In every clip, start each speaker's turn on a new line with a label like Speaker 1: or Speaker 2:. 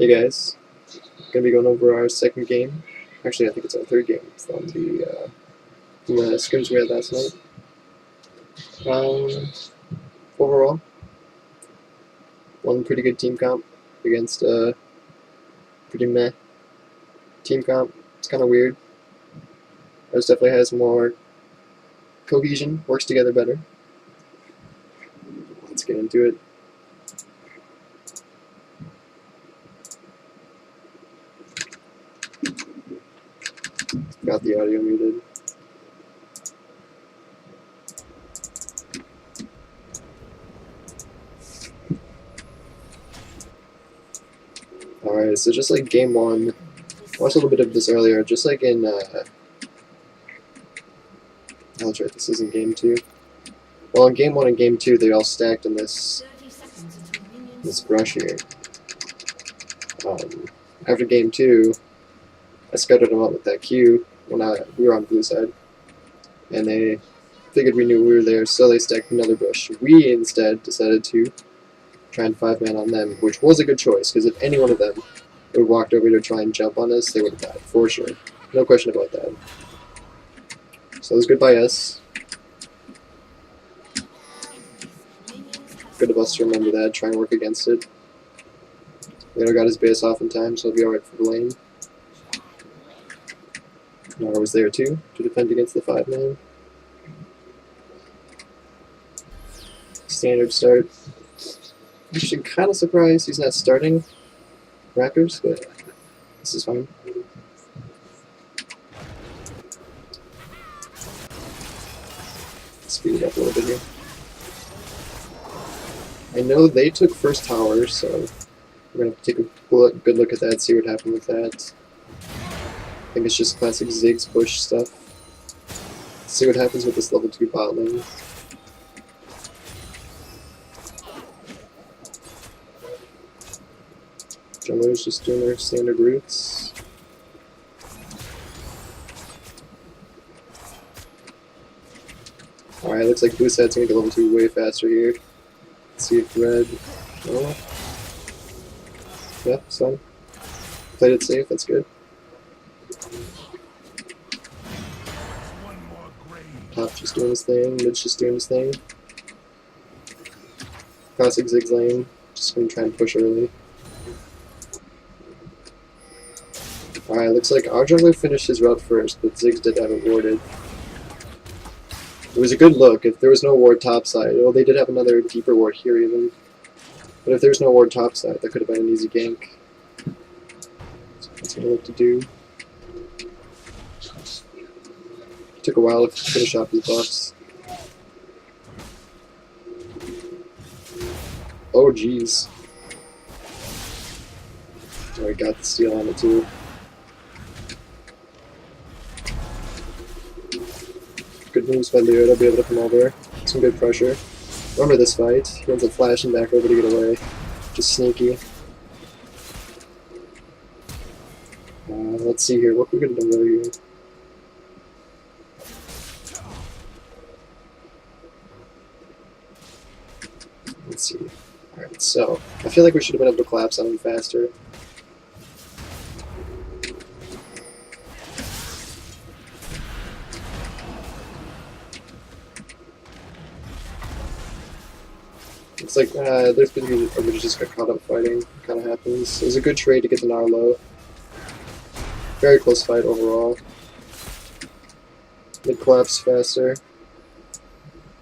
Speaker 1: Hey guys, gonna be going over our second game. Actually, I think it's our third game from the scrims we had last night. Overall, one pretty good team comp against a pretty meh team comp. It's kind of weird. Ours definitely has more cohesion, works together better. Let's get into it. Got the audio muted. Alright, so just like game one, I watched a little bit of this earlier, just like in, I'll try this isn't game two. Well, in game one and game two, they all stacked in this brush here. After game two, I scuttered them up with that Q when we were on blue side, and they figured we knew we were there, so they stacked another bush. We instead decided to try and 5-man on them, which was a good choice, because if any one of them would have walked over to try and jump on us, they would have died, for sure. No question about that. So it was good by us. Good of us to remember that, try and work against it. Leonard got his base off in time, so he'll be alright for the lane. Nara was there too, to defend against the 5-man. Standard start. Actually, kind of surprised he's not starting Raptors, but this is fine. Speed it up a little bit here. I know they took first tower, so we're going to take a good look at that, see what happened with that. I think it's just classic Ziggs push stuff. Let's see what happens with this level 2 bot lane. Jungler's just doing their standard roots. Alright, looks like blue side's gonna get level 2 way faster here. Let's see if red. Oh. Yep, so played it safe, that's good. Top just doing his thing, mid's just doing his thing. Classic Ziggs lane, just gonna try and push early. Alright, looks like our jungler finished his route first, but Ziggs did have it warded. It was a good look. If there was no ward topside, well, they did have another deeper ward here even. But if there's no ward topside, that could have been an easy gank. So that's what I like to do. Took a while to finish off these buffs. Oh jeez. Oh, I got the steal on it too. Good moves by Leo to be able to come over. Some good pressure. Remember this fight. He ends up flashing back over to get away. Just sneaky. Let's see here. What we're going to do here. Let's see. Alright, so I feel like we should have been able to collapse on him faster. It's like, there's been we just got caught up fighting. Kind of happens. It was a good trade to get the Gnar low. Very close fight overall. Mid collapse faster. It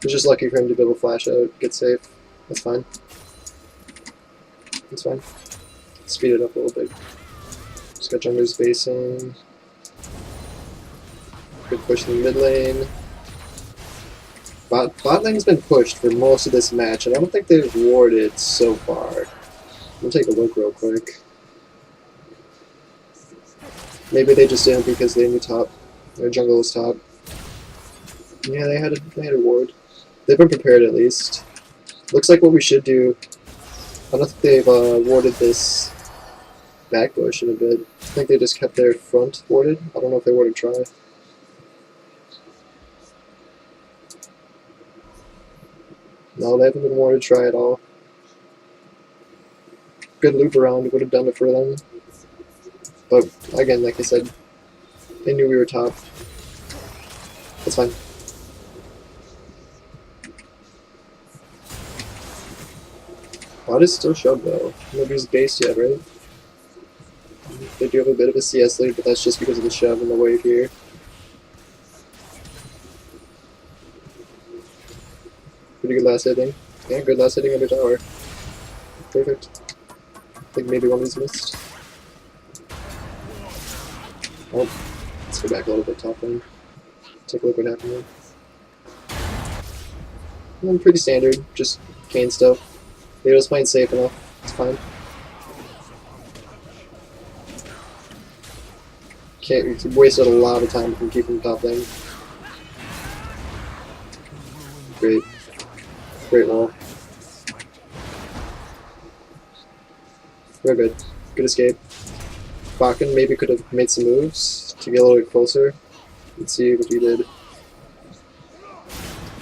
Speaker 1: was just lucky for him to be able to flash out, get safe. That's fine. That's fine. Speed it up a little bit. Just got jungler's basing. Good push in the mid lane. Bot lane's been pushed for most of this match, and I don't think they've warded so far. We'll take a look real quick. Maybe they just didn't because they knew top. Their jungle was top. Yeah, they had a ward. They've been prepared at least. Looks like what we should do. I don't think they've warded this back bush in a bit. I think they just kept their front warded. I don't know if they warded try. No, they haven't been warded try at all. good loop around would have done it for them. But again, like I said, they knew we were top. That's fine. Bot is still shoved though. Nobody's based yet, right? They do have a bit of a CS lead, but that's just because of the shove and the wave here. Pretty good last hitting. Yeah, good last hitting under tower. Perfect. I think maybe one was missed. Oh, let's go back a little bit top lane. Take a look what happened there. Pretty standard, just Kane stuff. They was playing safe enough. It's fine. Can't wasted a lot of time from keeping top lane. Great. Great wall. We're good. Good escape. Bakken maybe could have made some moves to get a little bit closer. Let's see what he did.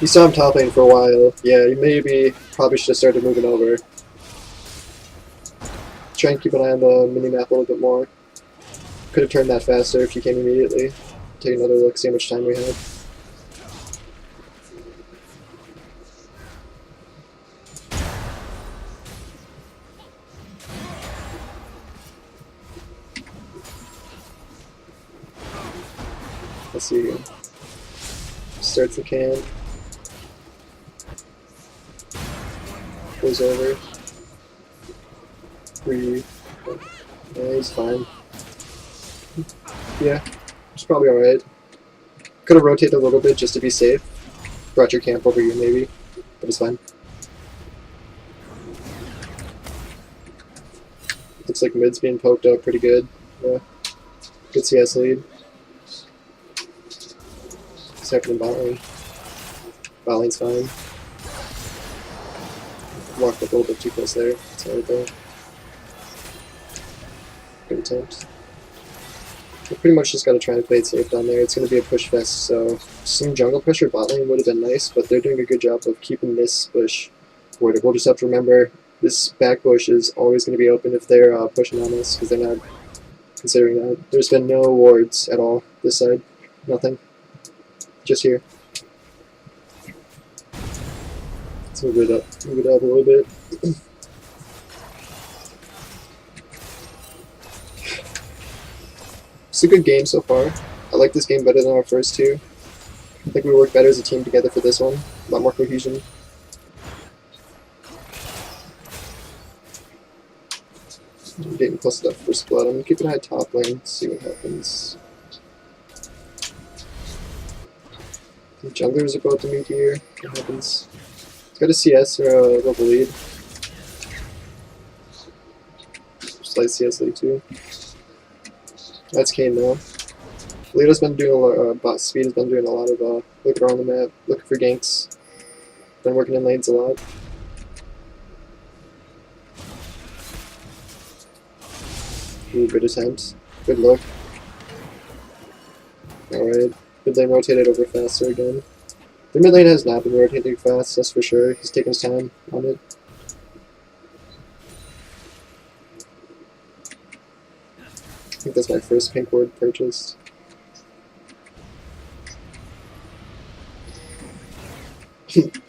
Speaker 1: You saw him top lane for a while. Yeah, you probably should have started moving over. Try and keep an eye on the mini-map a little bit more. Could have turned that faster if you came immediately. Take another look, see how much time we had. Let's see. Starts the can. Goes over. Yeah, he's fine. Yeah, it's probably alright. Could have rotated a little bit just to be safe. Brought your camp over here maybe, but it's fine. Looks like mid's being poked up pretty good. Yeah. Good CS lead. What's happening bot lane? Bot lane's fine. Walked up a little bit too close there. Sorry though. Good attempt. We pretty much just gotta try and play it safe down there. It's gonna be a push fest, so some jungle pressure bot lane would have been nice, but they're doing a good job of keeping this bush warded. We'll just have to remember this back bush is always gonna be open if they're pushing on us, because they're not considering that. There's been no wards at all this side. Nothing. Just here. Let's move it up a little bit. It's a good game so far. I like this game better than our first two. I think we work better as a team together for this one. A lot more cohesion. I'm getting close enough for split. I'm gonna keep an eye top lane, see what happens. The jungler's about to meet here. What happens? It's got a CS or a level lead. Slight CS lead too. That's Kane though. Leo's been doing a lot, bot speed has been doing a lot of looking around the map, looking for ganks. Been working in lanes a lot. Ooh, good attempt. Good look. Alright. Mid lane rotated over faster again. The mid lane has not been rotating fast, that's for sure. He's taking his time on it. I think that's my first pink ward purchased.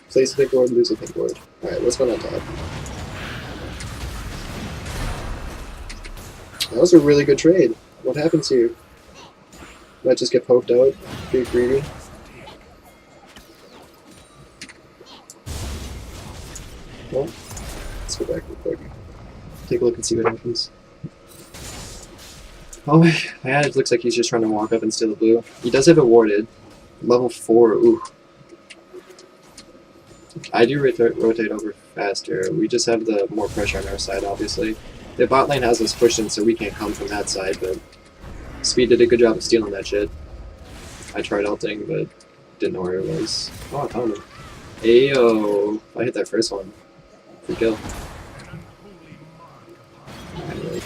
Speaker 1: Place a pink ward, lose a pink ward. Alright, let's go on top. That was a really good trade. What happens here? Might just get poked out, get greedy. Well, let's go back real quick. Take a look and see what happens. Oh yeah, it looks like he's just trying to walk up and steal the blue. He does have it warded. Level 4, ooh. I do rotate over faster. We just have the more pressure on our side, obviously. The bot lane has us pushed in, so we can't come from that side, but Speed did a good job of stealing that shit. I tried ulting, but didn't know where it was. Oh, I found him. Ayo! I hit that first one. Free kill.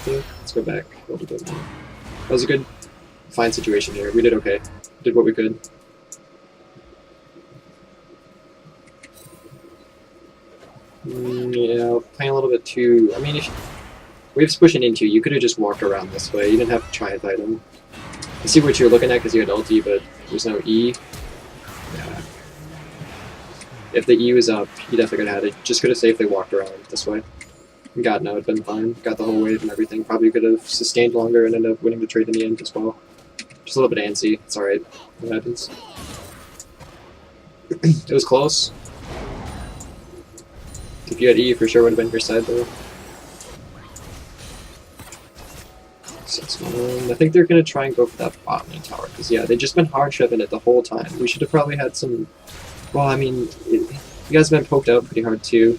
Speaker 1: Let's go back a little bit more. That was a good, fine situation here. We did okay. Did what we could. Yeah, playing a little bit too. I mean, Wave's pushing into you. You could have just walked around this way. You didn't have to try and fight him. I see what you're looking at because you had ulti, but there's no E. Yeah. If the E was up, you definitely could have had it. Just could have safely walked around this way. God, no, it'd been fine. Got the whole wave and everything. Probably could have sustained longer and ended up winning the trade in the end as well. Just a little bit antsy. It's alright. What happens? It was close. If you had E, for sure would have been your side though. 6-1. I think they're gonna try and go for that bot lane tower because yeah, they've just been hard shoving it the whole time. We should have probably had some. Well, I mean, you guys have been poked out pretty hard too.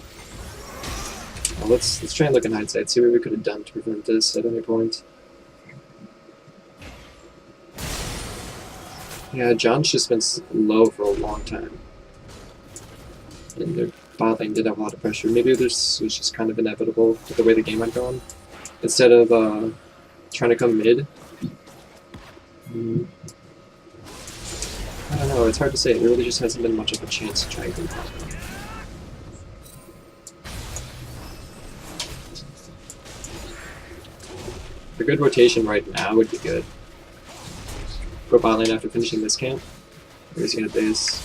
Speaker 1: Well, let's try and look in hindsight, see what we could have done to prevent this at any point. Yeah, John's just been low for a long time, and their bot lane did have a lot of pressure. Maybe this was just kind of inevitable with the way the game went on. Instead of trying to come mid. I don't know, it's hard to say. There really just hasn't been much of a chance to try and go top. A good rotation right now would be good. Go bot lane after finishing this camp. Where's he gonna base?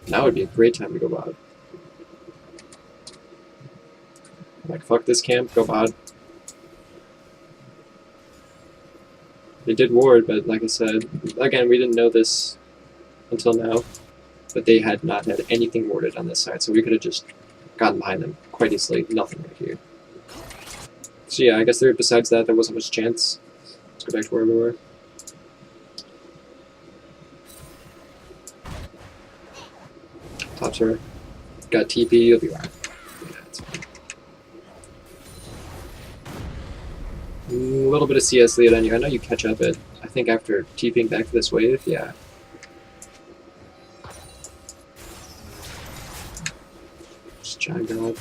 Speaker 1: Now would be a great time to go bot. Like, fuck this camp, go bot. They did ward, but like I said, again, we didn't know this until now, but they had not had anything warded on this side, so we could have just gotten behind them quite easily. Nothing right here. So yeah, I guess there, besides that, there wasn't much chance. Let's go back to where we were. Top her. Got TP, you'll be right. Yeah, it's fine. A little bit of CS lead on you. I know you catch up it. I think after TPing back to this wave, yeah. Just chimed out.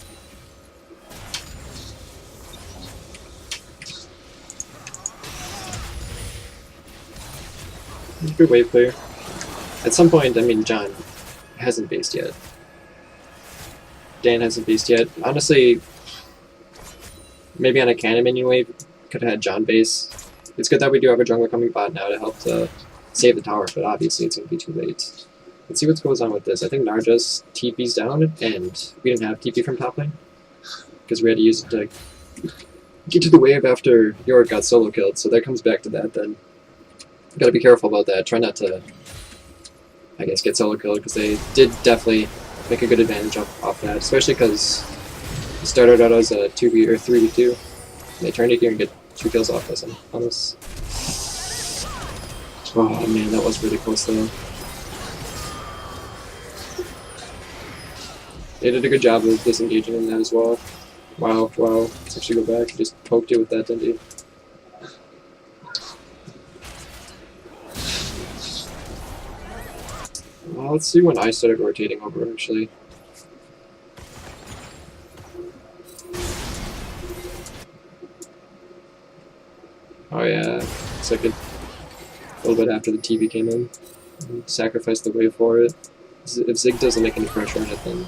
Speaker 1: Good wave clear. At some point, I mean, John hasn't based yet. Dan hasn't based yet. Honestly, maybe on a cannon minion wave, could have had John base. It's good that we do have a jungler coming bot now to help save the tower, but obviously it's going to be too late. Let's see what goes on with this. I think Narja's TP's down, and we didn't have TP from top lane, because we had to use it to get to the wave after Yorick got solo killed, so that comes back to that then. Gotta be careful about that. Try not to, I guess, get solo killed, because they did definitely make a good advantage off that, especially because it started out as a 2v or 3v2. And they turned it here and get 2 kills off us on us. Oh man, that was really close though. They did a good job of disengaging in that as well. Wow, wow. Let's actually go back and just poked it with that, didn't he? Well, let's see when I started rotating over, actually. Oh yeah, it's like a little bit after the TV came in. Sacrificed the wave for it. If Zig doesn't make any pressure on it, then...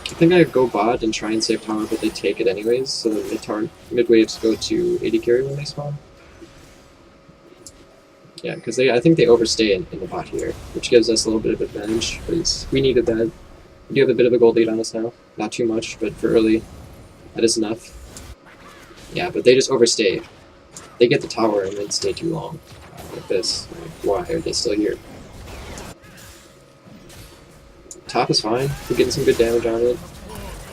Speaker 1: I think I'd go bot and try and save tower, but they take it anyways, so the mid waves go to 80 carry when they spawn. Yeah, because I think they overstay in the bot here, which gives us a little bit of advantage, because we needed that. We do have a bit of a gold lead on us now. Not too much, but for early, that is enough. Yeah, but they just overstay. They get the tower and then stay too long. Like this. Like, why are they still here? Top is fine. We're getting some good damage on it.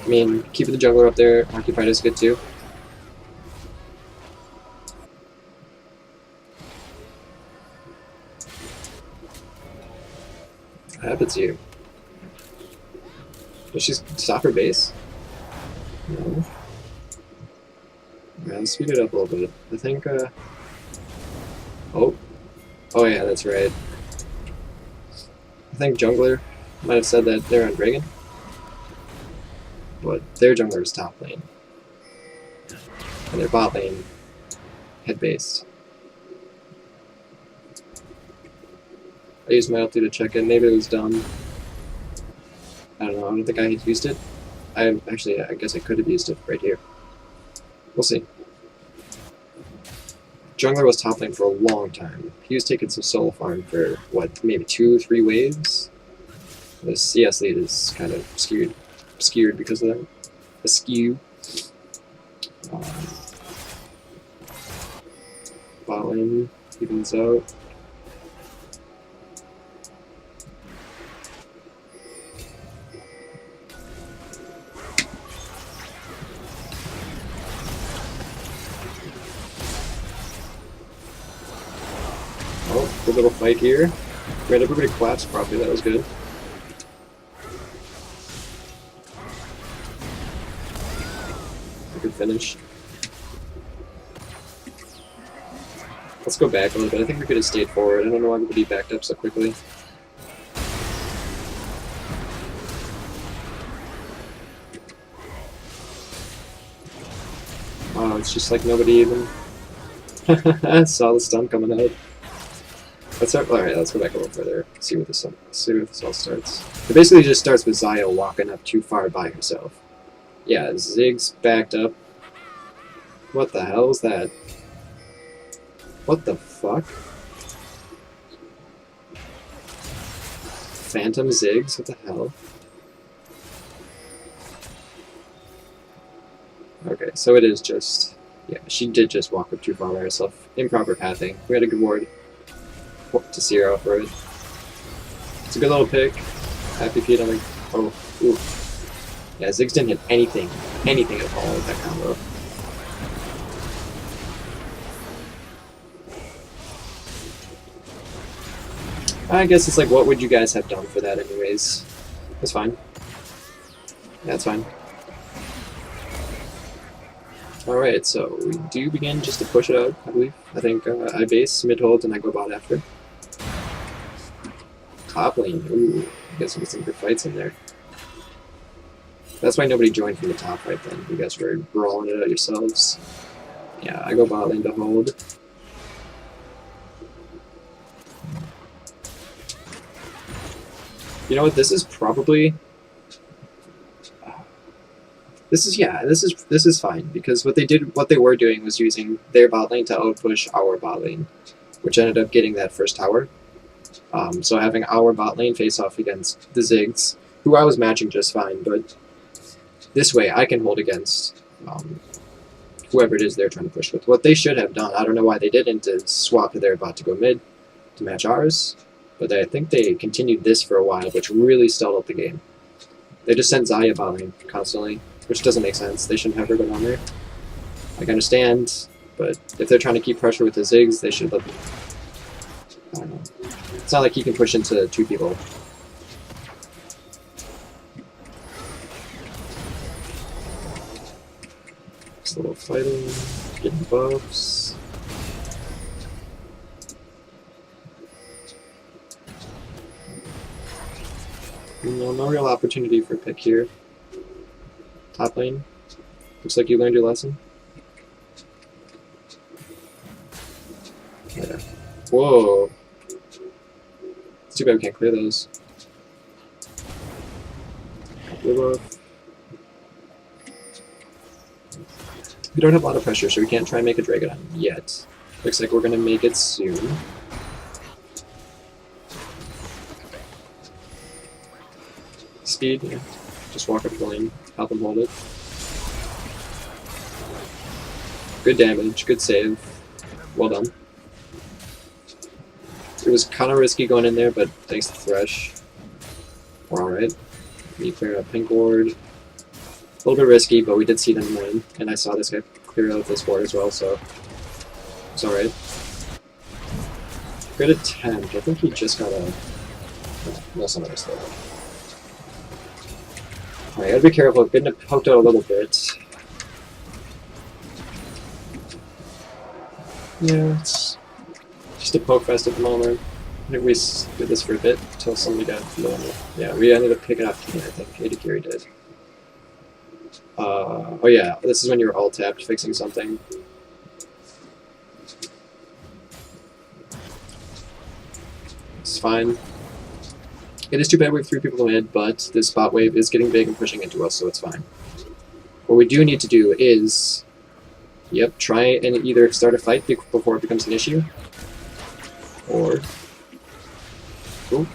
Speaker 1: I mean, keeping the jungler up there occupied is good too. What happens here? Does she stop her base? No. Yeah, let's speed it up a little bit. I think, Oh yeah, that's right. I think jungler might have said that they're on Dragon. But their jungler is top lane. And their bot lane had base. I used my ulti to check it. Maybe it was done. I don't know. I don't think I used it. I guess I could have used it right here. We'll see. Jungler was top lane for a long time. He was taking some solo farm for, what, maybe 2-3 waves? The CS lead is kind of skewed because of that. Askew. Bot lane evens out. Oh, good little fight here. We had everybody collapse properly, that was good. Good finish. Let's go back a little bit. I think we could have stayed forward. I don't know why everybody backed up so quickly. Wow, it's just like nobody even saw the stun coming out. Alright, let's go back a little further. See where this all starts. It basically just starts with Xayah walking up too far by herself. Yeah, Ziggs backed up. What the hell is that? What the fuck? Phantom Ziggs? What the hell? Okay, so it is just... Yeah, she did just walk up too far by herself. Improper pathing. We had a good ward to see her off road. It's a good little pick. Happy feet on the... Oh, ooh. Yeah, Ziggs didn't hit anything at all with that combo. I guess it's like, what would you guys have done for that anyways? That's fine. Yeah, that's fine. Alright, so we do begin just to push it out, I believe. I think I base, mid-hold, and I go bot after. Top lane, ooh, I guess we get some good fights in there. That's why nobody joined from the top right then. You guys were brawling it out yourselves. Yeah, I go bot lane to hold. You know what, this is probably... This is fine, because what they were doing was using their bot lane to outpush our bot lane, which ended up getting that first tower. So having our bot lane face off against the Ziggs, who I was matching just fine, but this way I can hold against whoever it is they're trying to push with. What they should have done, I don't know why they didn't, is swap their bot to go mid to match ours, but I think they continued this for a while, which really stalled up the game. They just sent Xayah bot lane constantly, which doesn't make sense. They shouldn't have her go down there. I can understand, but if they're trying to keep pressure with the Ziggs, they should let them... I don't know. It's not like he can push into two people. Just a little fighting, getting buffs. No real opportunity for a pick here. Top lane. Looks like you learned your lesson. Yeah. Whoa. It's too bad we can't clear those. We don't have a lot of pressure, so we can't try and make a Dragon yet. Looks like we're gonna make it soon. Speed, yeah. Just walk up the lane, help him hold it. Good damage, good save. Well done. It was kind of risky going in there, but thanks to Thresh, we're alright. We clear a pink ward. A little bit risky, but we did see them win, and I saw this guy clear out this ward as well, so it's alright. Good attempt. I think he just got a... No, somebody still. Alright, gotta be careful. Getting poked out a little bit. Yeah, it's just a poke fest at the moment. I think we did this for a bit until somebody got low. Yeah, we ended up picking up Kane, I think. AD carry did. Oh yeah, this is when you were all tapped fixing something. It's fine. It is too bad we have 3 people in mid, but this bot wave is getting big and pushing into us, so it's fine. What we do need to do is, yep, try and either start a fight before it becomes an issue, or... Ooh.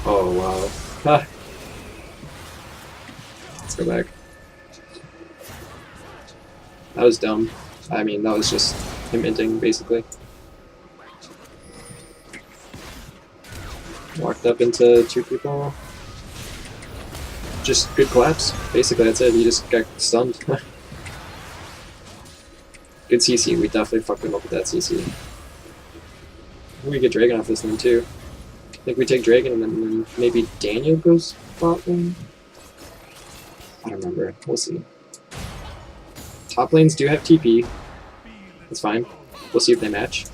Speaker 1: Oh, wow. Ha! Let's go back. That was dumb. I mean, that was just him inting, basically. Walked up into 2 people. Just good collapse. Basically, that's it. He just got stunned. Good CC. We definitely fucked him up with that CC. We get Dragon off this thing, too. I think we take Dragon and then maybe Daniel goes bot lane? I don't remember. We'll see. Top lanes do have TP. That's fine. We'll see if they match.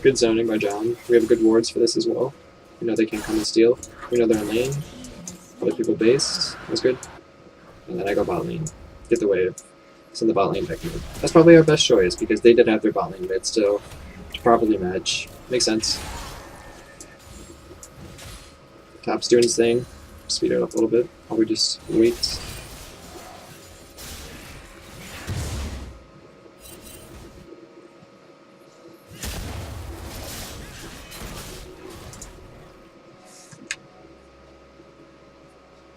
Speaker 1: Good zoning by John. We have good wards for this as well. We know they can't come and steal. We know they're in lane. Other people based. That's good. And then I go bot lane. Get the wave. Send the bot lane back mid. That's probably our best choice because they did have their bot lane mid still to properly match. Makes sense. Top's doing his thing. Speed it up a little bit. While we just wait.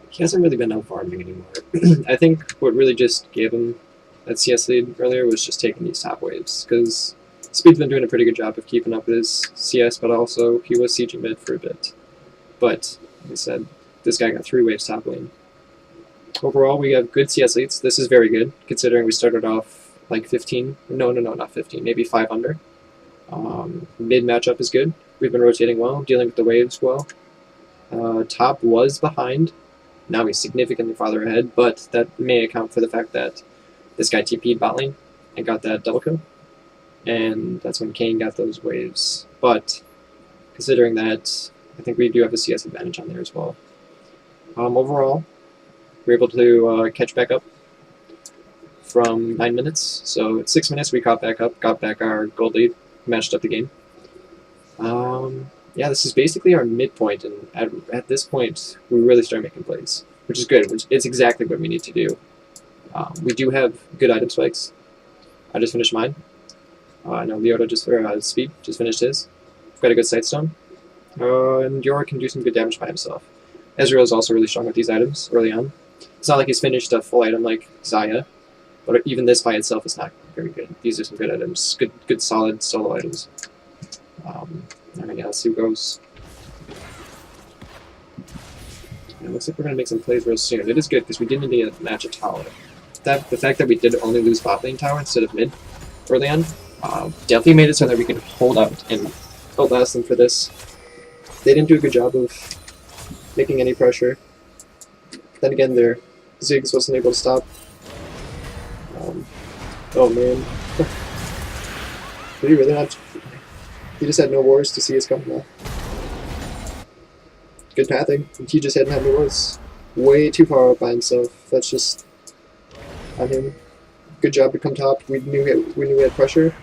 Speaker 1: He hasn't really been out farming anymore. I think what really just gave him that CS lead earlier was just taking these top waves, because Speed's been doing a pretty good job of keeping up with his CS, but also he was sieging mid for a bit. But, like I said, this guy got 3 waves top lane. Overall, we have good CS leads. This is very good, considering we started off like 15. No, not 15. Maybe 5 under. Mid matchup is good. We've been rotating well, dealing with the waves well. Top was behind. Now he's significantly farther ahead, but that may account for the fact that this guy TP'd bot lane and got that double kill. And that's when Kane got those waves. But considering that, I think we do have a CS advantage on there as well. Overall, we're able to catch back up from 9 minutes. So at 6 minutes we caught back up, got back our gold lead, matched up the game. Yeah, this is basically our midpoint, and at this point, we really start making plays, which is good. It's exactly what we need to do. We do have good item spikes. I just finished mine. I know Leota Speed just finished his. We've got a good sightstone. And Yor can do some good damage by himself. Ezreal is also really strong with these items early on. It's not like he's finished a full item like Xayah, but even this by itself is not very good. These are some good items, good solid solo items. And yeah, let's see what goes. It looks like we're going to make some plays real soon. It is good because we didn't need to match a tower. The fact that we did only lose bot lane tower instead of mid early on definitely made it so that we can hold out and outlast them for this. They didn't do a good job of making any pressure. Then again, their Ziggs wasn't able to stop. Oh man. Did he really not? He just had no wars to see us coming now. Good pathing. He just hadn't had no wars. Way too far up by himself. That's just on him. Good job to come top. We knew we had pressure.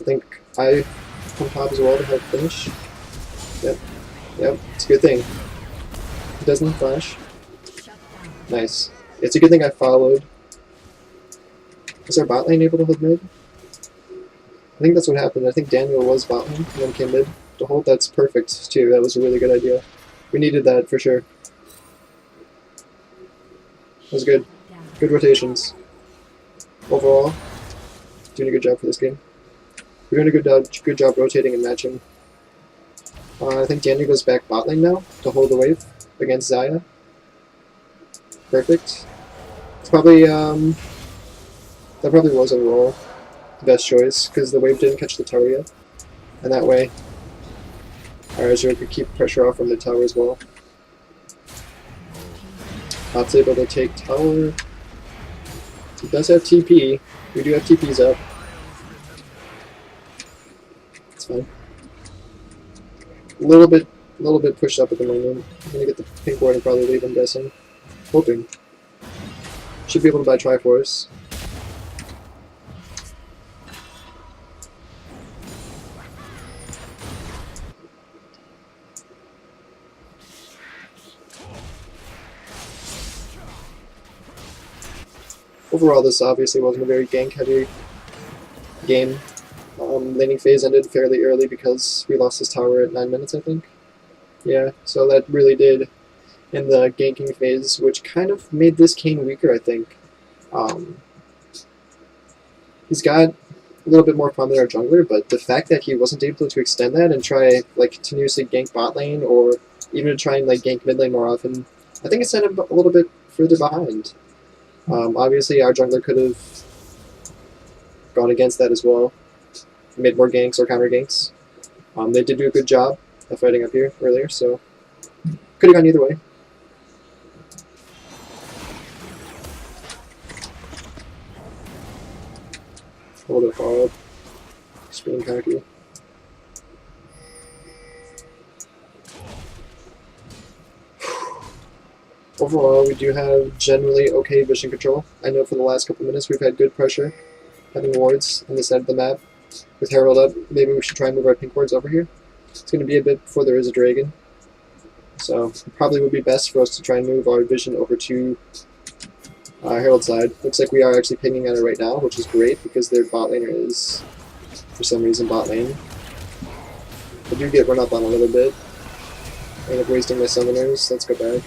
Speaker 1: I think I come top as well to help finish. Yep. It's a good thing. He doesn't flash. Nice. It's a good thing I followed. Was our bot lane able to hold mid? I think that's what happened. I think Daniel was bot lane and then came mid to hold. That's perfect too. That was a really good idea. We needed that for sure. That was good. Good rotations. Overall, doing a good job for this game. We're doing a good job rotating and matching. I think Daniel goes back bot lane now to hold the wave against Xayah. Perfect. It's probably that probably was overall the best choice because the wave didn't catch the tower yet, and that way our Azure could keep pressure off from the tower as well. Bot's able to take tower. He does have TP. We do have TPs up. It's fine. A little bit pushed up at the moment. I'm gonna get the pink ward and probably leave, I'm guessing. Hoping. Should be able to buy Triforce. Overall, this obviously wasn't a very gank-heavy game. Laning phase ended fairly early because we lost this tower at 9 minutes, I think. Yeah, so that really did in the ganking phase, which kind of made this Kayn weaker, I think. He's got a little bit more fun than our jungler, but the fact that he wasn't able to extend that and try like continuously gank bot lane or even to try and like gank mid lane more often, I think it sent him a little bit further behind. Obviously, our jungler could have gone against that as well, made more ganks or counter ganks. They did do a good job of fighting up here earlier, so could have gone either way. Hold it forward. Spinning cocky. Overall, we do have generally okay vision control. I know for the last couple minutes we've had good pressure, having wards on this side of the map. With Herald up, maybe we should try and move our pink wards over here. It's going to be a bit before there is a dragon. So it probably would be best for us to try and move our vision over to Herald side. Looks like we are actually pinging at it right now, which is great because their bot laner is, for some reason, bot lane. I do get run up on a little bit. I end up wasting my summoners. Let's go back.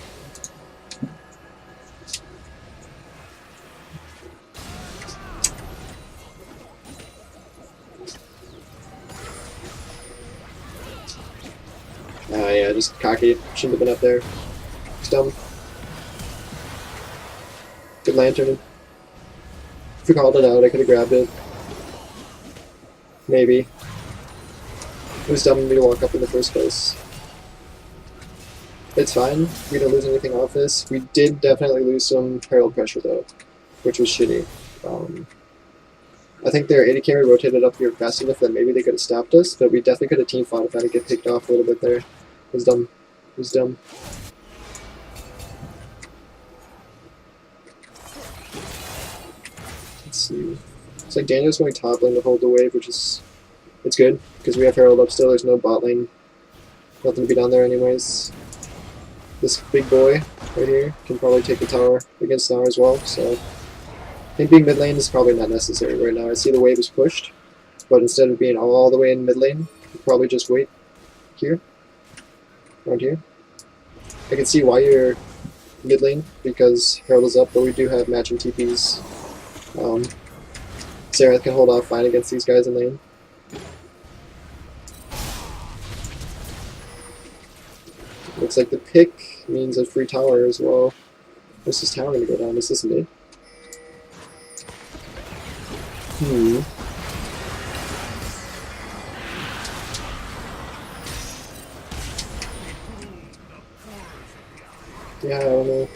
Speaker 1: Yeah, just cocky. Shouldn't have been up there. It's dumb. Good lantern. If we called it out, I could have grabbed it. Maybe. It was dumb of me to walk up in the first place. It's fine. We didn't lose anything off this. We did definitely lose some Herald pressure though, which was shitty. I think their AD carry rotated up here fast enough that maybe they could have stopped us, but we definitely could have team fought if I didn't get picked off a little bit there. It was dumb. It was dumb. Let's see. It's like Daniel's going top lane to hold the wave, which is... it's good, because we have Herald up still, there's no bot lane. Nothing to be done there anyways. This big boy right here can probably take the tower against tower as well, so... I think being mid lane is probably not necessary right now. I see the wave is pushed, but instead of being all the way in mid lane, we'll probably just wait here. Around here. I can see why you're mid lane, because Herald is up, but we do have matching TPs. Sarah can hold off fine against these guys in lane. Looks like the pick means a free tower as well. Where's this tower going to go down? Is this mid? Yeah, I don't know.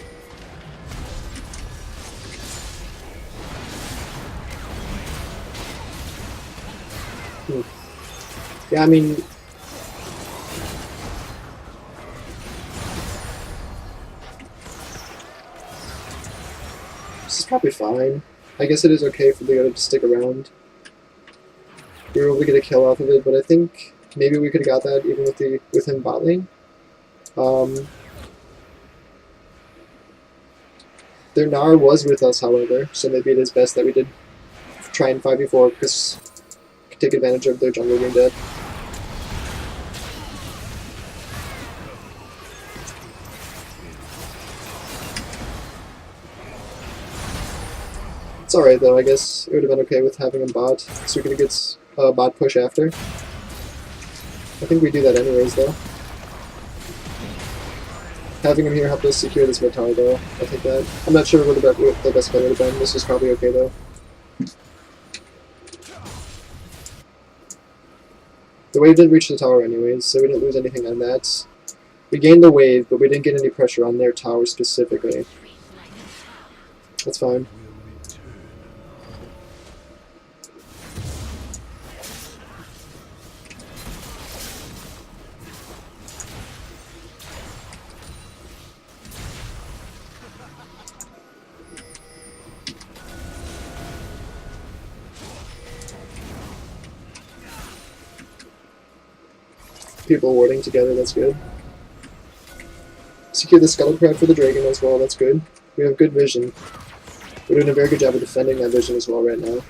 Speaker 1: Yeah, I mean... this is probably fine. I guess it is okay for the other to stick around. We were able to get a kill off of it, but I think maybe we could have got that even with him bot lane. Their Gnar was with us, however, so maybe it is best that we did try and 5v4 because we could take advantage of their jungle being dead. It's alright though, I guess it would have been okay with having him bot, so we could get bot push after. I think we do that anyways though. Having him here helped us secure this mid tower though, I'll take that. I'm not sure what the best play would have been, this was probably okay though. The wave did reach the tower anyways, so we didn't lose anything on that. We gained the wave, but we didn't get any pressure on their tower specifically. That's fine. People warding together, that's good. Secure the Scuttle Crab for the Dragon as well, that's good. We have good vision. We're doing a very good job of defending that vision as well right now.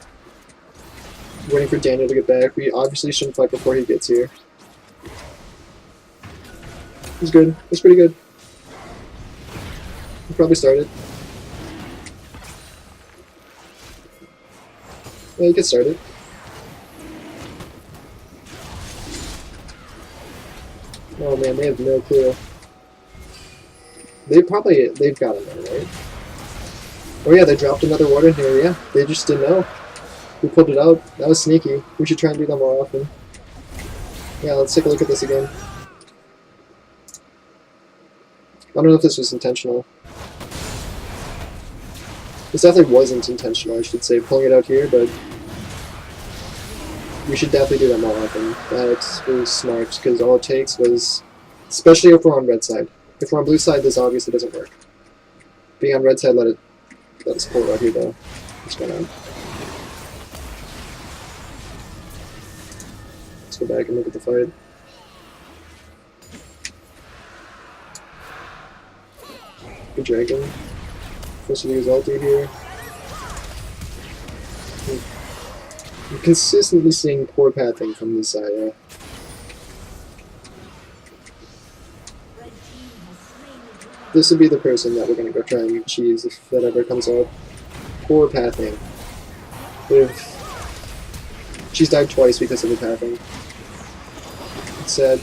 Speaker 1: Waiting for Daniel to get back. We obviously shouldn't fight before he gets here. He's good. That's pretty good. We'll probably start it. Yeah, you can start it. Oh man, they have no clue. They've got him there, right? Oh yeah, they dropped another ward in here, yeah. They just didn't know. We pulled it out. That was sneaky. We should try and do that more often. Yeah, let's take a look at this again. I don't know if this was intentional. This definitely wasn't intentional, I should say, pulling it out here, but we should definitely do that more often. That was smart, because all it takes was, especially if we're on red side. If we're on blue side, this obviously doesn't work. Being on red side, let us pull it out here, though. What's going on? Let's go back and look at the fight. Good dragon. Forced to use ulti here. I'm consistently seeing poor pathing from this side, yeah. This would be the person that we're gonna go try and cheese if that ever comes up. Poor pathing. She's died twice because of the pathing. It's sad.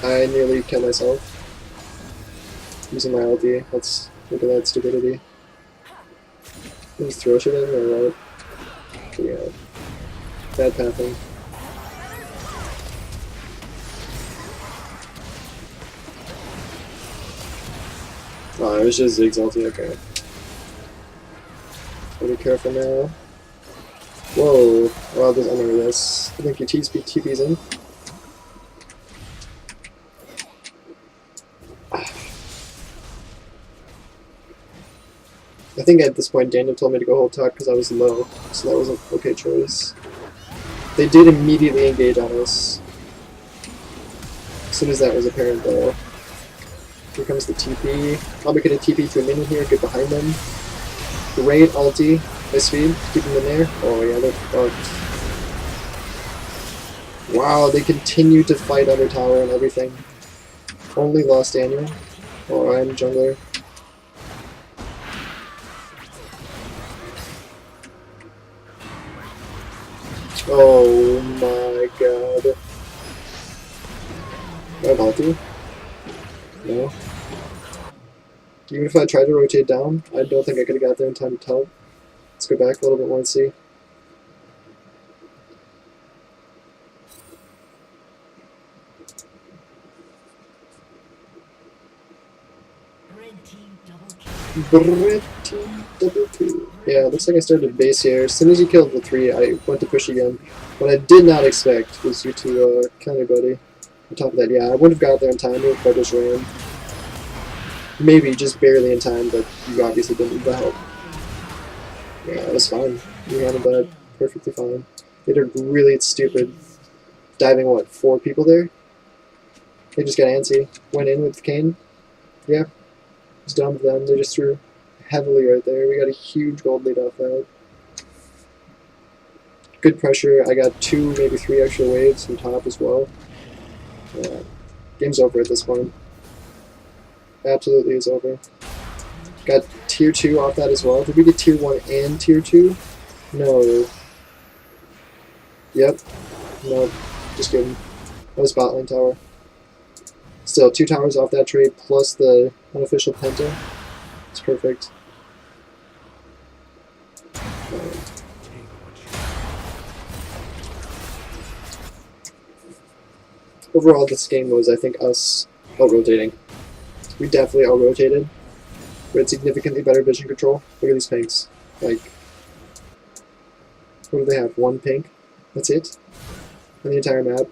Speaker 1: I nearly killed myself using my ulti. Let's look at that stupidity. Just throw shit in or what? Yeah. Bad pathing. Oh, it was just Zig's ulti, okay. Be careful now. Whoa. Well, there's under this. I think your TP's in. I think at this point Daniel told me to go hold top because I was low, so that was an okay choice. They did immediately engage on us. As soon as that was apparent though. Here comes the TP. Probably could have TP to a minion here, get behind them. Great ulti by speed, keep them in there. Oh yeah, they're fucked. Wow, they continue to fight under tower and everything. Only lost Daniel. Oh, I'm jungler. Oh my god. Do I have ulti? No. Even if I tried to rotate down, I don't think I could have got there in time to tell. Let's go back a little bit more and see. Red team double kill. Yeah, looks like I started base here. As soon as you killed the 3, I went to push again. What I did not expect was you to kill anybody. On top of that, yeah, I would have got there in time if I just ran. Maybe just barely in time, but you obviously didn't need the help. Yeah, it was fine. You handled that perfectly fine. They did really stupid diving, what, 4 people there? They just got antsy. Went in with Kane. Yeah, it was dumb of them. They just threw heavily right there. We got a huge gold lead off that. Good pressure. I got 2, maybe 3 extra waves from top as well. Yeah, game's over at this point. Absolutely is over. Got tier 2 off that as well. Did we get tier 1 and tier 2? No. Yep. No. Just kidding. That was bot lane tower. Still, 2 towers off that trade plus the unofficial penta. It's perfect. Overall, this game was, I think, us out-rotating. We definitely out-rotated. We had significantly better vision control. Look at these pinks. Like, what do they have? 1 pink? That's it? On the entire map?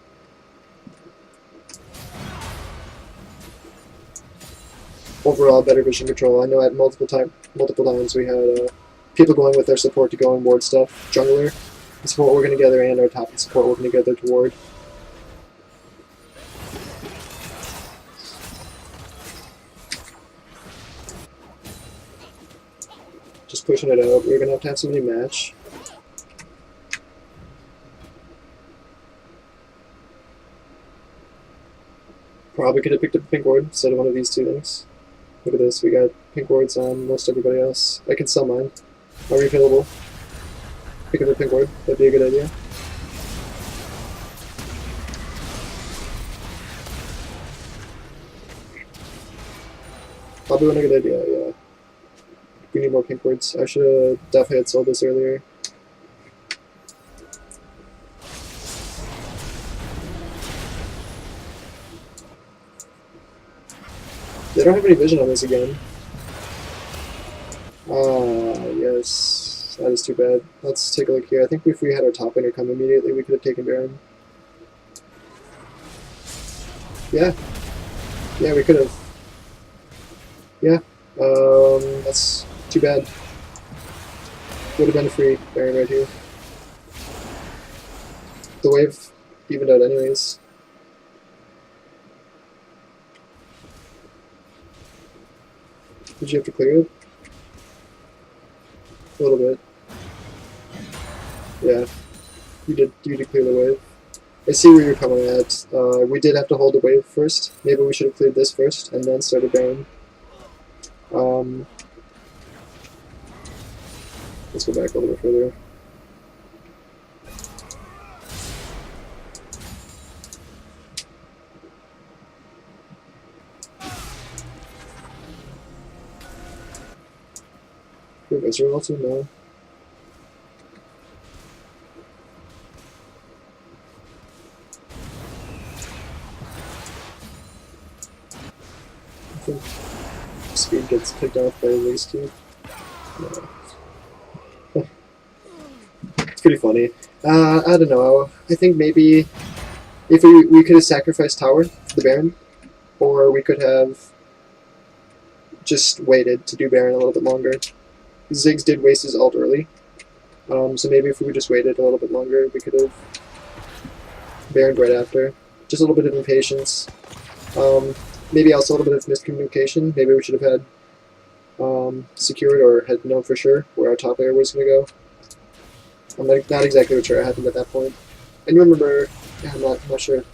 Speaker 1: Overall, better vision control. I know at multiple times we had people going with their support to go and ward stuff. Jungler, the support working together, and our top support working together to ward. Just pushing it out. We're gonna have to have somebody match. Probably could have picked up a pink ward instead of one of these two things. Look at this, we got pink wards on most everybody else. I can sell mine. Are refillable. Pick up a pink ward, that'd be a good idea. Probably not a good idea, yeah. We need more pink wards. I should have definitely had sold this earlier. They don't have any vision on this again. Yes. That is too bad. Let's take a look here. I think if we had our top laner come immediately, we could have taken Baron. Yeah. Yeah, we could have. Yeah. That's too bad. Would have been free Baron right here. The wave evened out anyways. Did you have to clear it? A little bit. Yeah. You did clear the wave. I see where you're coming at. We did have to hold the wave first. Maybe we should have cleared this first and then started Baron. Let's go back a little bit further. Is there also no? I think speed gets picked off by waste cube. No. It's pretty funny. I don't know. I think maybe if we could have sacrificed tower for the Baron, or we could have just waited to do Baron a little bit longer. Ziggs did waste his ult early, so maybe if we just waited a little bit longer, we could have Baroned right after. Just a little bit of impatience. Maybe also a little bit of miscommunication. Maybe we should have had secured or had known for sure where our top layer was going to go. I'm not exactly sure what happened at that point. I do remember, yeah, I'm not sure.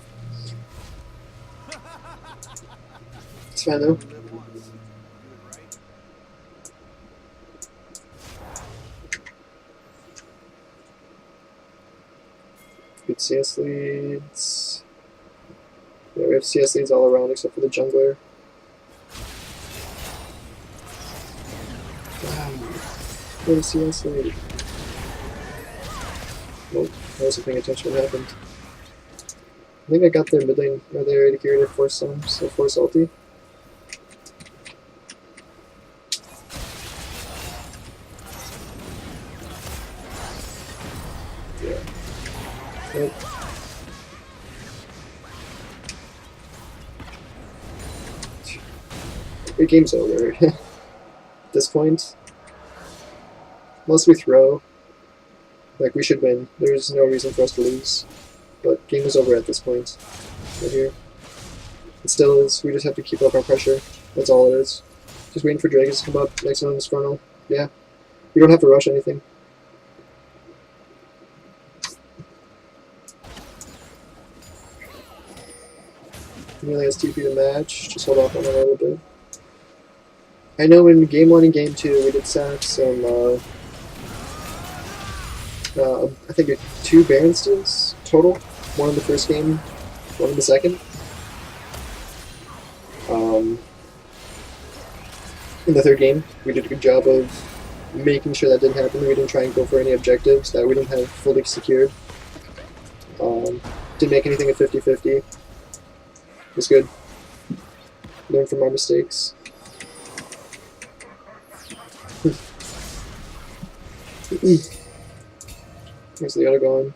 Speaker 1: It's fine though. Good CS leads. Yeah, we have CS leads all around except for the jungler. Wow. What a CS lead. Nope, I wasn't paying attention what happened. I think I got their mid lane, or their AD carry to force some, so force ulti. Yeah. Nope. The game's over. At this point, unless we throw, like, we should win. There's no reason for us to lose. But game is over at this point. Right here. It still is. We just have to keep up our pressure. That's all it is. Just waiting for dragons to come up next on this frontal. Yeah. We don't have to rush anything. Really has TP to match. Just hold off on it a little bit. I know in game 1 and game 2 we did sack some, I think 2 Baron steals total. 1 in the first game, 1 in the second. In the third game, we did a good job of making sure that didn't happen. We didn't try and go for any objectives that we didn't have fully secured. Didn't make anything at 50-50. It was good. Learn from our mistakes. Where's the other going?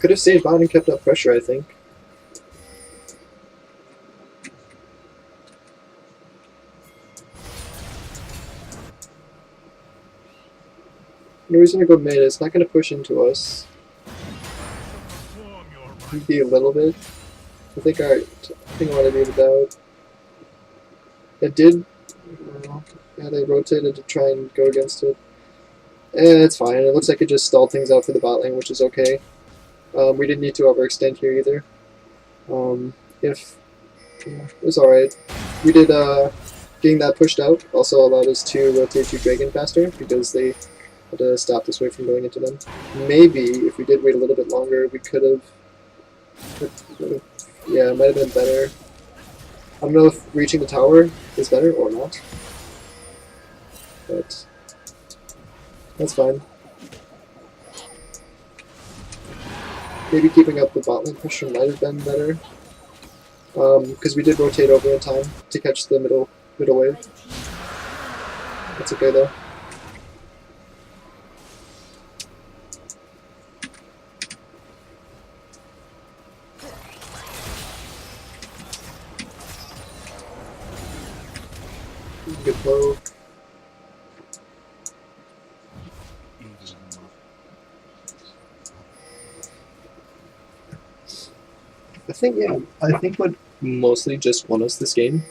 Speaker 1: could have stayed bot and kept up pressure, I think. No reason to go mid. It's not going to push into us. Maybe a little bit. I think I want to be without. It did. Yeah, they rotated to try and go against it. It's fine. It looks like it just stalled things out for the bot lane, which is okay. We didn't need to overextend here either. It was alright. We did, getting that pushed out also allowed us to rotate to Dragon faster because they had to stop this wave from going into them. Maybe if we did wait a little bit longer, we could have. Yeah, it might have been better. I don't know if reaching the tower is better or not, but that's fine. Maybe keeping up the bot lane pressure might have been better, because we did rotate over in time to catch the middle wave. That's okay though. Good flow. I think what mostly just won us this game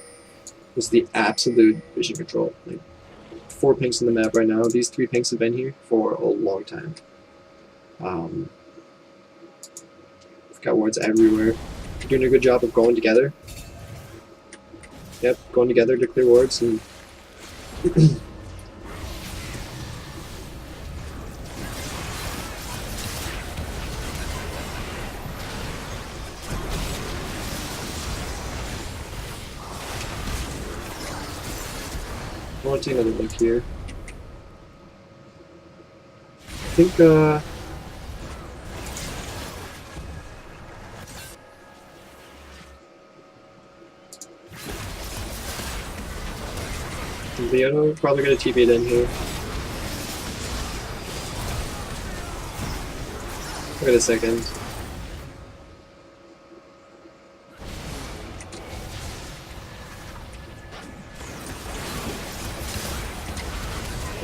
Speaker 1: was the absolute vision control. Like 4 pinks on the map right now. These 3 pinks have been here for a long time. We've got wards everywhere. We're doing a good job of going together. Yep, going together to clear wards and I want to take another look here. I think, Leono probably gonna TP it in here. Wait a second.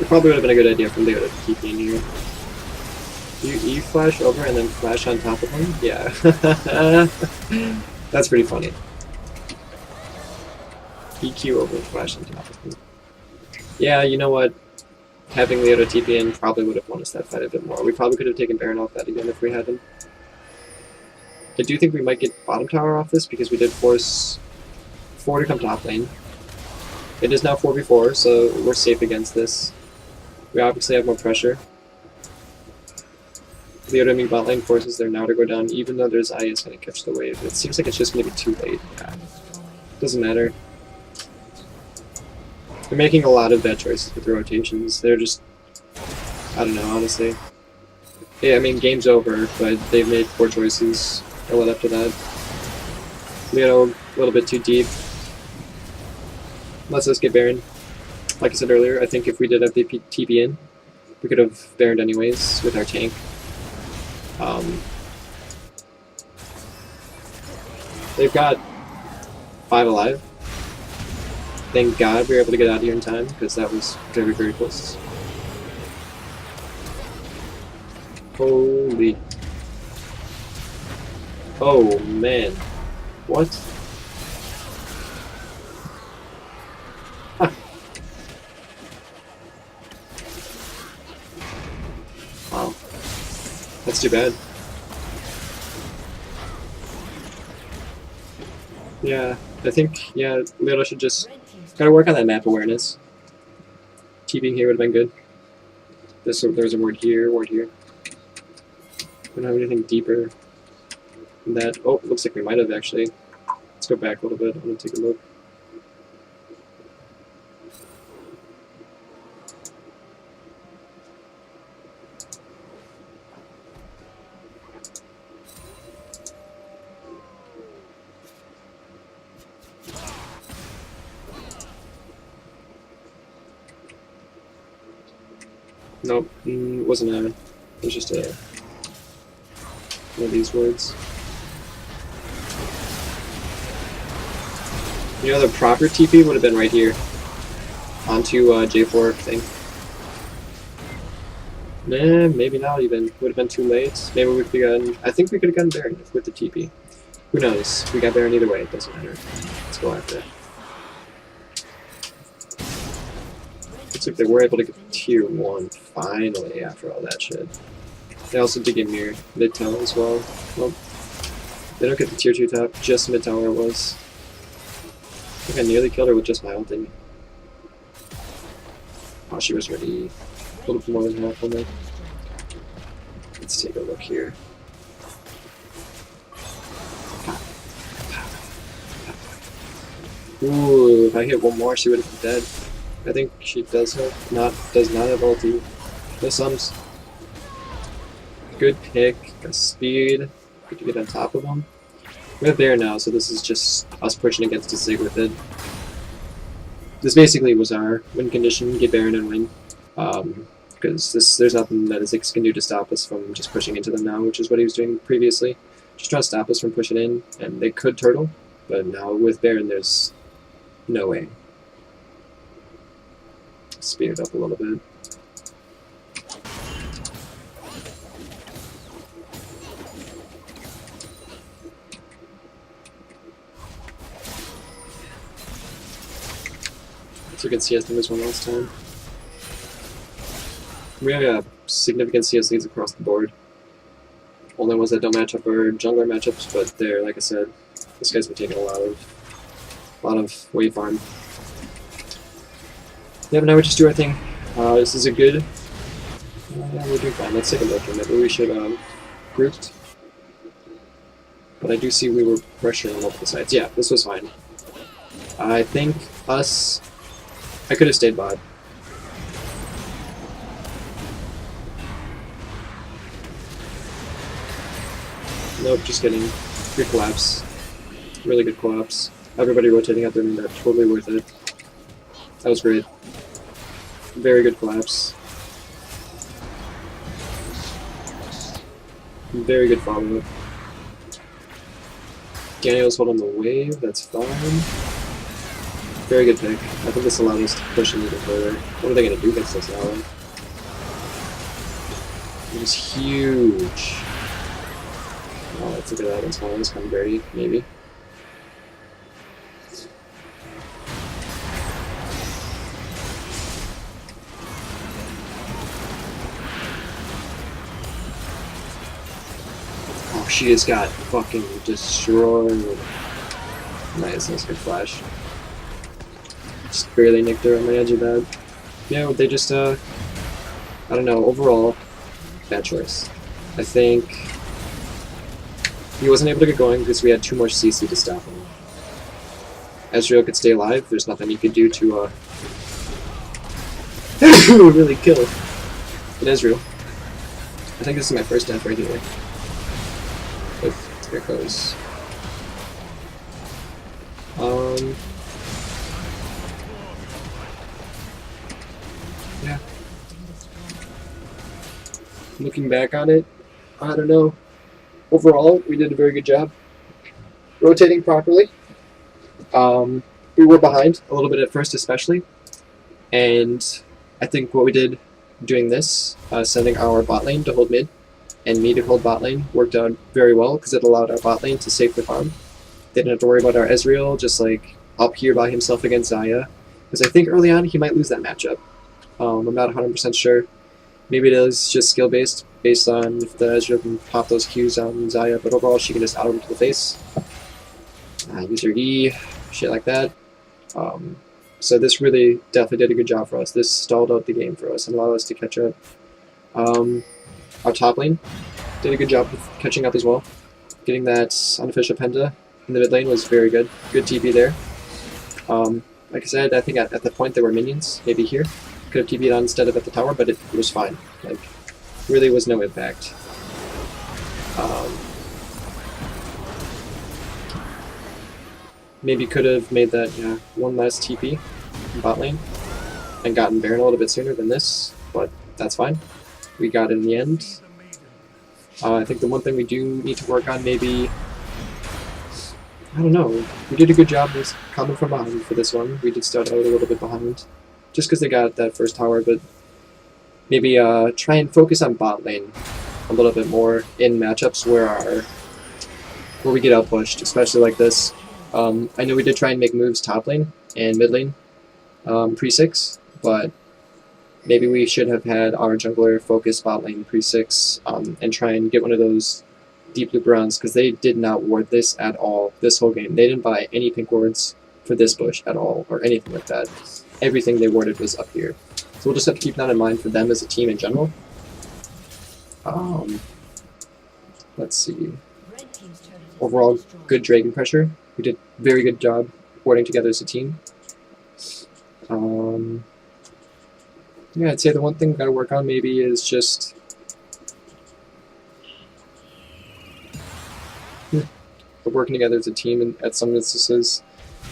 Speaker 1: It probably would have been a good idea for Leo to keep in here. You E-flash over and then flash on top of him? Yeah. That's pretty funny. EQ over and flash on top of him. Yeah, you know what? Having Leo to TP in probably would have won us that fight a bit more. We probably could have taken Baron off that again if we had him. I do think we might get bottom tower off this because we did force 4 to come top lane. It is now 4v4, so we're safe against this. We obviously have more pressure. The enemy bot lane forces their now to go down, even though there's IS going to catch the wave. It seems like it's just going to be too late. Yeah. Doesn't matter. They're making a lot of bad choices with the rotations. They're just... I don't know, honestly. Yeah, I mean, game's over, but they've made poor choices that led up to that. Leo, a little bit too deep. Let's just get Baron. Like I said earlier, I think if we did have the TP in, we could have Baroned anyways with our tank. They've got 5 alive. Thank God we were able to get out of here in time, because that was very, very close. Holy. Oh, man. What? Huh. Wow. That's too bad. Yeah, I think, yeah, Leo should just gotta work on that map awareness. TPing here would have been good. There's a ward here, ward here. We don't have anything deeper than that. Oh, looks like we might have actually. Let's go back a little bit. I'm gonna take a look. Nope, it wasn't a... It was just a... one of these words. You know, the proper TP would have been right here. Onto J4 thing. Nah, maybe not even. Would have been too late. Maybe we could have gotten... I think we could have gotten Baron with the TP. Who knows? We got Baron either way. It doesn't matter. Let's go after it. Looks like they were able to get tier 1 finally after all that shit. They also did get near mid-tower as well. Well, they don't get the tier 2 top, just mid-tower it was. I think I nearly killed her with just my ulti. Oh, she was already a little bit more than half on me. Let's take a look here. Ooh, if I hit one more, she would have been dead. I think she does not have ulti. No sums. Good pick, got speed, good to get on top of them. We have Baron now, so this is just us pushing against a Zig with it. This basically was our win condition, get Baron and win. Because there's nothing that a Ziggs can do to stop us from just pushing into them now, which is what he was doing previously. Just trying to stop us from pushing in, and they could turtle, but now with Baron there's no way. Speed it up a little bit. So we can CS them this one last time. We have significant CS leads across the board. Only ones that don't match up are jungler matchups, but they're, like I said, this guy's been taking a lot of wave farm. Yeah, but now we just do our thing. This is a good... we're doing fine. Let's take a look, and maybe we should grouped. But I do see we were pressuring on multiple sides. Yeah, this was fine. I think us... I could have stayed bot. Nope, just kidding. Good collapse. Really good collapse. Everybody rotating out their main map, totally worth it. That was great. Very good collapse. Very good follow-up. Daniel's holding the wave, that's fine. Very good pick. I think this allowed us to push him even further. What are they going to do against this now? It is huge. Oh, let's look at that. It's small. It's kind of dirty, maybe. Oh, she just got fucking destroyed. Nice, that's good flash. Just barely nicked her on the edge of that. Yeah, they just, I don't know, overall, bad choice. I think he wasn't able to get going because we had too much CC to stop him. Ezreal could stay alive, there's nothing you could do to, really kill an Ezreal. I think this is my first death right here. If there goes. Yeah. Looking back on it, I don't know. Overall, we did a very good job rotating properly. We were behind a little bit at first, especially, and I think what we did doing this, sending our bot lane to hold mid and me to hold bot lane, worked out very well because it allowed our bot lane to save the farm. They didn't have to worry about our Ezreal just like up here by himself against Xayah, because I think early on he might lose that matchup. I'm not 100% sure. Maybe it is just skill based on if the Ezreal can pop those Qs on Xayah, but overall she can just auto him to the face. Use her E, shit like that. So this really definitely did a good job for us. This stalled out the game for us and allowed us to catch up. Our top lane did a good job of catching up as well. Getting that unofficial penta in the mid lane was very good. Good TP there. Like I said, I think at the point there were minions, maybe here. Could have TP'd on instead of at the tower, but it was fine. Like, really was no impact. Maybe could have made that, yeah, one last TP in bot lane and gotten Baron a little bit sooner than this, but that's fine. We got it in the end. I think the one thing we do need to work on maybe, I don't know, we did a good job with coming from behind for this one. We did start out a little bit behind, just because they got that first tower, but maybe try and focus on bot lane a little bit more in matchups where we get outpushed, especially like this. I know we did try and make moves top lane and mid lane pre-6, but maybe we should have had our jungler focus bot lane pre-6 and try and get one of those deep loop rounds, because they did not ward this at all this whole game. They didn't buy any pink wards for this bush at all, or anything like that. Everything they warded was up here. So we'll just have to keep that in mind for them as a team in general. Let's see. Overall, good Dragon pressure. We did a very good job warding together as a team. Yeah, I'd say the one thing we gotta work on maybe is just working together as a team and at some instances,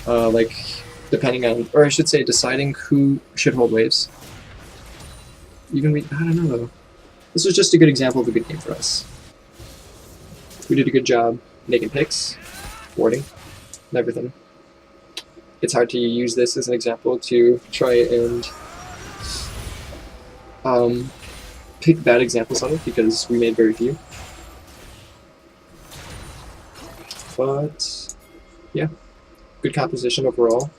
Speaker 1: like depending on, or I should say deciding who should hold waves. I don't know though. This was just a good example of a good game for us. We did a good job making picks, warding, and everything. It's hard to use this as an example to try and pick bad examples of it, because we made very few. But yeah, good composition overall.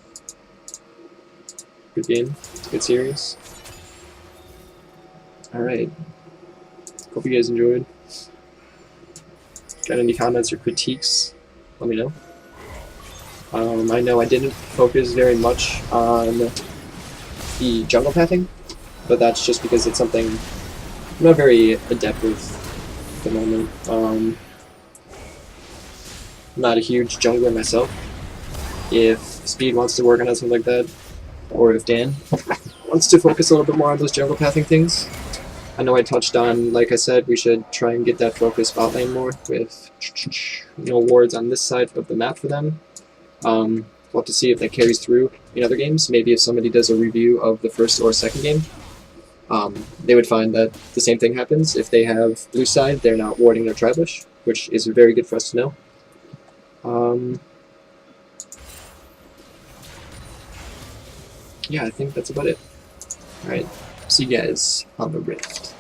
Speaker 1: Good game, good series. Alright, hope you guys enjoyed. Got any comments or critiques, let me know. I know I didn't focus very much on the jungle pathing, but that's just because it's something I'm not very adept with at the moment. Not a huge jungler myself. If Speed wants to work on something like that, or if Dan wants to focus a little bit more on those jungle pathing things, I know I touched on, like I said, we should try and get that focus bot lane more with wards on this side of the map for them. We'll have to see if that carries through in other games. Maybe if somebody does a review of the first or second game, they would find that the same thing happens. If they have blue side, they're not warding their tribush, which is very good for us to know. Yeah, I think that's about it. Alright, see you guys on the Rift.